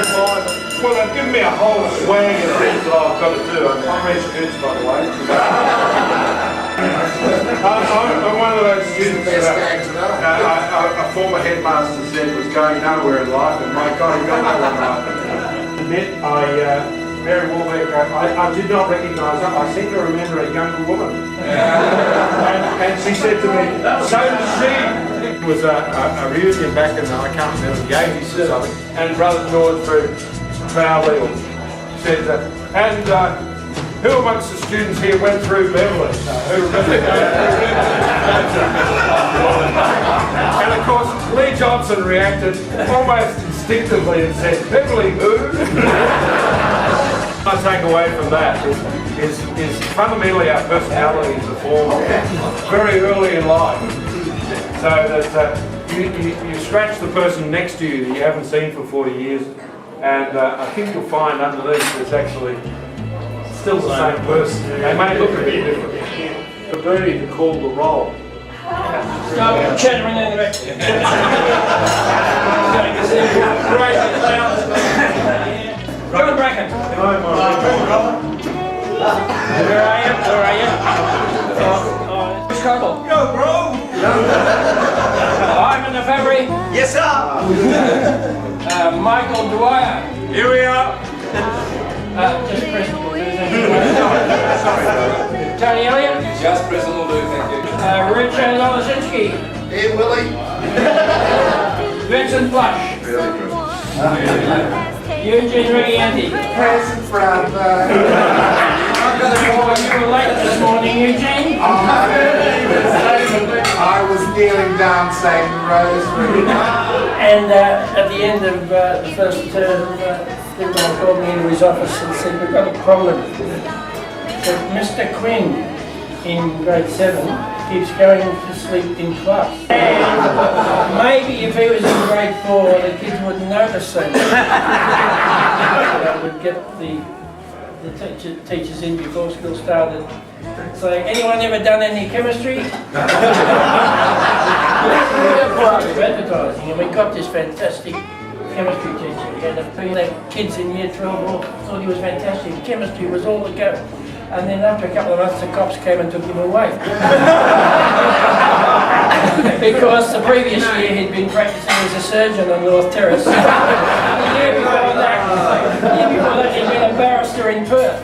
Well, they've given me a whole swag of things that I've got to do. I'm Reg Goods, by the way. I'm one of those students that a former headmaster said was going nowhere in life, and my God, he got nowhere in life. Admit, Mary Warbeck, I did not recognise her. I seem to remember a younger woman. And she said to me, so does she. It was a reunion back in, I can't remember, the 80s or something, and Brother George proudly said that, and who amongst the students here went through Beverly? Who remembers And of course, Lee Johnson reacted almost instinctively and said, Beverly who? What I take away from that is fundamentally our personalities are formed very early in life. So that you scratch the person next to you that you haven't seen for 40 years, and I think you'll find underneath it's actually still the same person. They may look a bit different. The ability to call the roll. No, chattering in the back. John Bracken. Where are you? Where are you? Which couple? Yo, bro! I'm in the Fabry. Yes, sir! Michael Dwyer. Here we are. Just press Sorry. Tony Elliott. Just press will do, thank you. Richard Olazinski. Hey, Willie. Vincent Blush. Eugene Rigianti. Present, brother. You were late this morning, Eugene. I was kneeling down saying the rosary. And at the end of the first term, Stephen called me into his office and said, we've got a problem. So Mr. Quinn in grade 7 keeps going to sleep in class. And maybe if he was in grade 4, the kids wouldn't notice so much. I would get the teachers in before school started saying, anyone ever done any chemistry? We were advertising, and we got this fantastic chemistry teacher. He had a few kids in year 12 all thought he was fantastic. Chemistry was all the go. And then after a couple of months, the cops came and took him away. Because the previous year he'd been practicing as a surgeon on North Terrace. The year before that he'd been a barrister in Perth.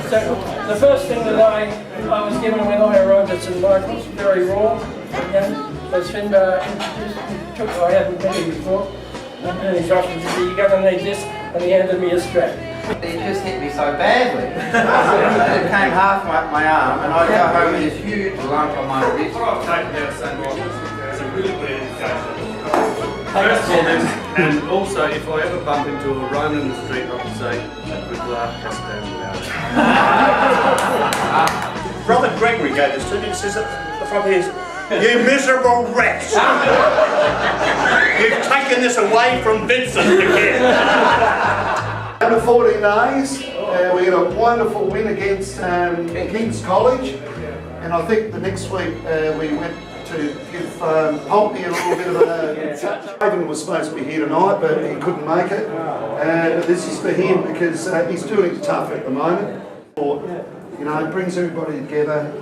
So the first thing that I was given when I arrived at St Michael's, very raw, was Finbar introduced me. I hadn't met him before. And he said, you're going to need this, and he handed me a strap. It just hit me so badly. It came half my arm, and I got home with this huge lump on my wrist. What I've taken out of St Michael's is a really good education. First of all, and also if I ever bump into a Roman in the street, I can say, a good laugh has to stand without. Brother Gregory gave this to me and says at the front here, you miserable wretch! You've taken this away from Vincent again. Under 14 days, we had a wonderful win against King's College, and I think the next week we went to give Pompey a little bit of a... Raven was supposed to be here tonight, but he couldn't make it. But this is for him because he's doing it tough at the moment. You know, it brings everybody together.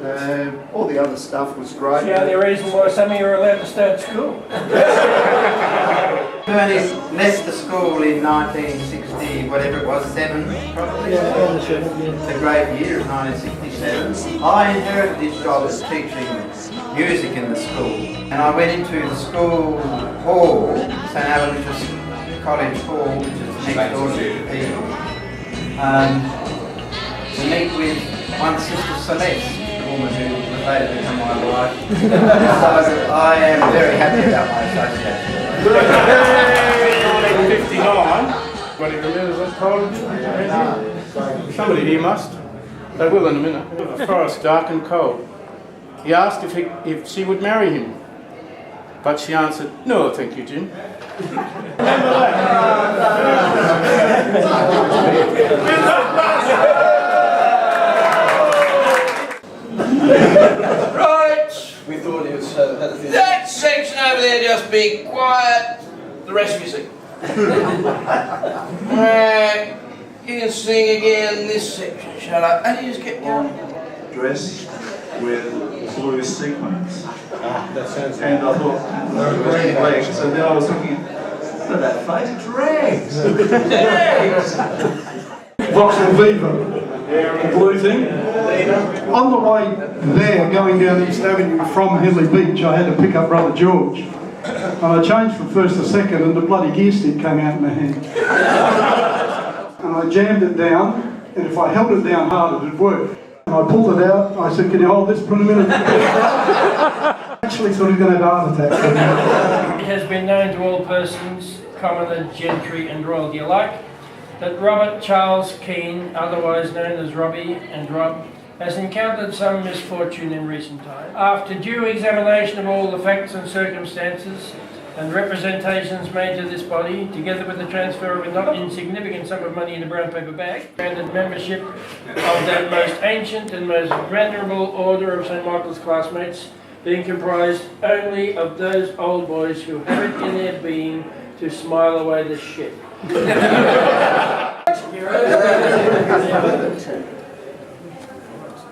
All the other stuff was great. The only reason why some of you are allowed to stay at school. Bernie left the school in 1960, whatever it was, 7 probably. The great year of 1967. I inherited this job as teaching music in the school, and I went into the school hall, St Aloysius College Hall, which is next door to the people, to meet with one Sister Celeste, the woman who was later to become my wife. So I am very happy about my association. 1959, when he remembers I told him. Somebody here must. They will in a minute. A forest dark and cold. He asked if she would marry him, but she answered, no, thank you, Jim. Remember Right! We thought it was... that section over there, just be quiet. The rest of you see. Right, you can sing again this section. Shut up. How do you just get going? Dress with blue sequins. That sounds And I thought, green legs. And then I was looking at that face, it's rags. Vauxhall Viva, the blue thing. On the way there, going down East Avenue from Henley Beach, I had to pick up Brother George. And I changed from first to second, and the bloody gear stick came out in my hand. And I jammed it down, and if I held it down hard, it'd work. And I pulled it out, I said, can you hold this for a minute? Actually thought he was going to have a heart attack. It has been known to all persons, commoner, gentry and royalty alike, that Robert Charles Keane, otherwise known as Robbie and Rob, has encountered some misfortune in recent times. After due examination of all the facts and circumstances and representations made to this body, together with the transfer of a not insignificant sum of money in a brown paper bag, granted membership of that most ancient and most venerable order of St. Michael's classmates, being comprised only of those old boys who have it in their being to smile away the shit.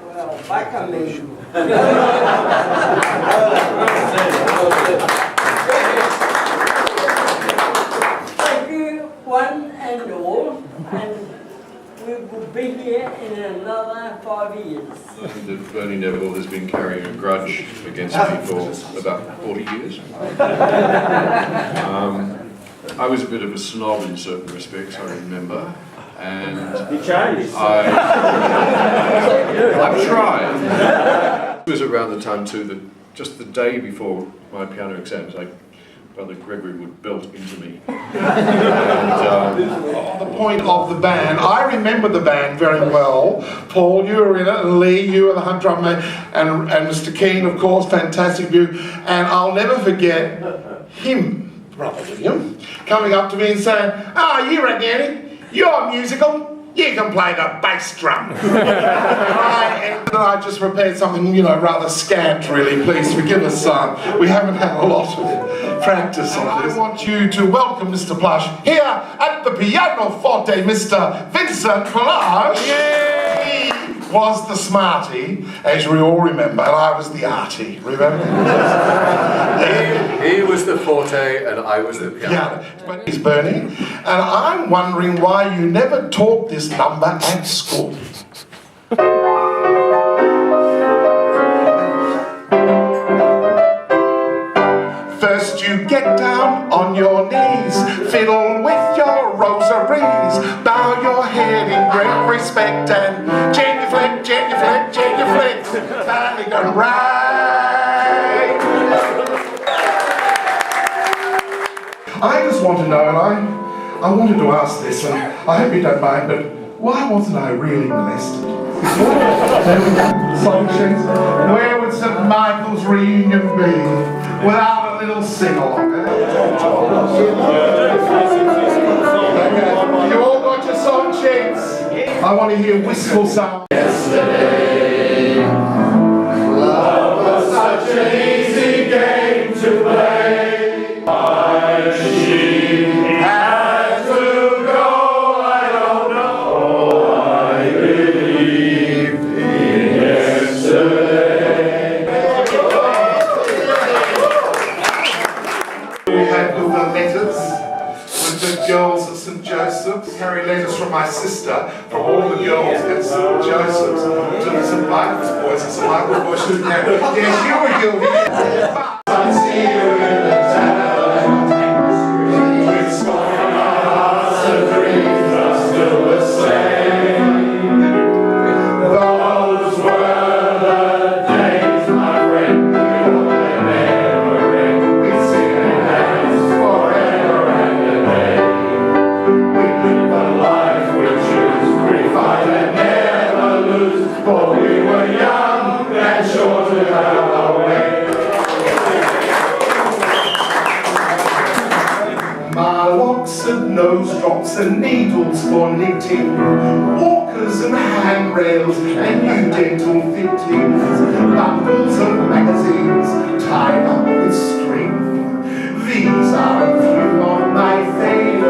Well, back on me. Thank you, one and all, and we will be here in another 5 years. The Bernie Neville has been carrying a grudge against me for about 40 years. I was a bit of a snob in certain respects, I remember, and You changed. I've tried. It was around the time too that just the day before my piano exams, Brother Gregory would belt into me. The point of the band, I remember the band very well. Paul, you were in it, and Lee, you were the hunt drummer, and Mr. Keane, of course, fantastic view. And I'll never forget him, Brother William, coming up to me and saying, "Oh, you reckon, Annie, you're musical. You can play the bass drum." And I just prepared something, rather scant, really. Please forgive us, son. We haven't had a lot of practice on this. I want you to welcome Mr. Plush here at the pianoforte, Mr. Vincent Plush. Yay! He was the smarty, as we all remember, and I was the arty. Remember? He was the forte and I was the piano. Yeah, he's Bernie, and I'm wondering why you never taught this number at school. First you get down on your knees, fiddle with your rosaries, bow your head in great respect and genuflect, genuflect, genuflect, darling and right. I just want to know, and I wanted to ask this, and I hope you don't mind, but why wasn't I really molested? Song sheets. Where would St. Michael's reunion be without a little sing-along? You all got your song sheets? I want to hear wistful sound. Yesterday, love was such an easy game to play. She had to go, I don't know. I believe in yesterday. We had all the letters with the girls at St. Joseph's. Carry letters from my sister, from all the girls at St. Joseph's to the St. Michael's boys and St. Michael's boys. Yes, you were guilty. I see you in the town. Nose drops and needles for knitting, walkers and handrails and new dental fittings, bundles of magazines tied up with string. These are a few of my favourite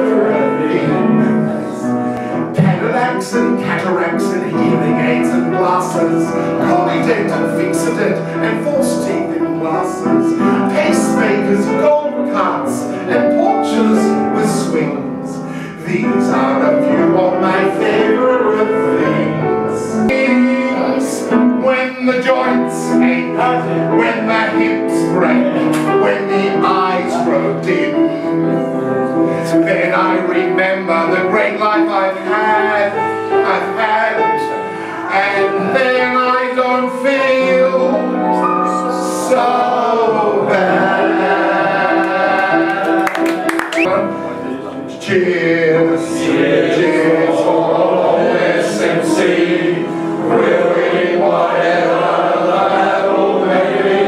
when the hips break, when the eyes grow dim. Then I remember the great life I've had, and then I don't feel so bad. Cheers, cheers for SMC, we'll win whatever the battle may be,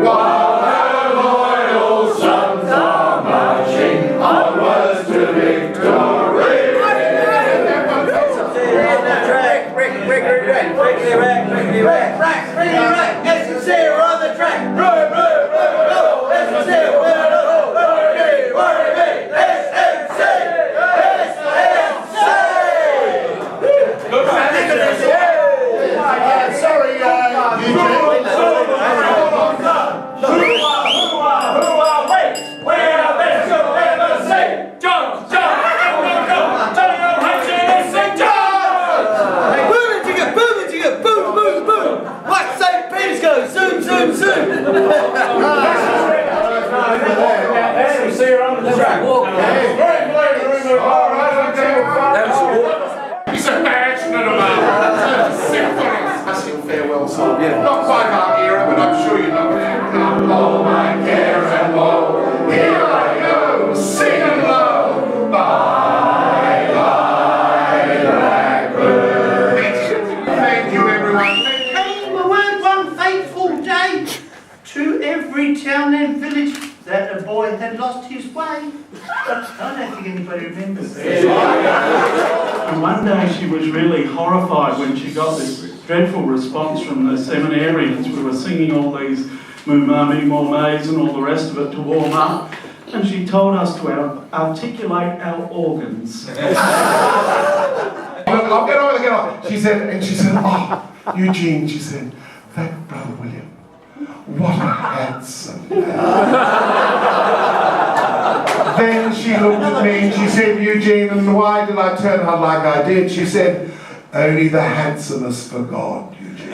while our loyal sons are marching onwards to victory. SMC are on the track. He's a passionate about symphonies. I sing farewell song. Not quite our era, but I'm sure you know it. All my care and woe, here I go, singing low. Bye, bye, blackbird. Thank you, everyone. Came the word one fateful day to every town and village that a boy had lost his way. I don't think anybody remembers that. And one day she was really horrified when she got this dreadful response from the seminarians. We were singing all these Mumami, Mormays and all the rest of it to warm up. And she told us to articulate our organs. I'll get on. She said, oh, Eugene, she said, that brother William, what a handsome man. Then she looked at me and she said, Eugene, and why did I turn out like I did? She said, only the handsomest for God, Eugene.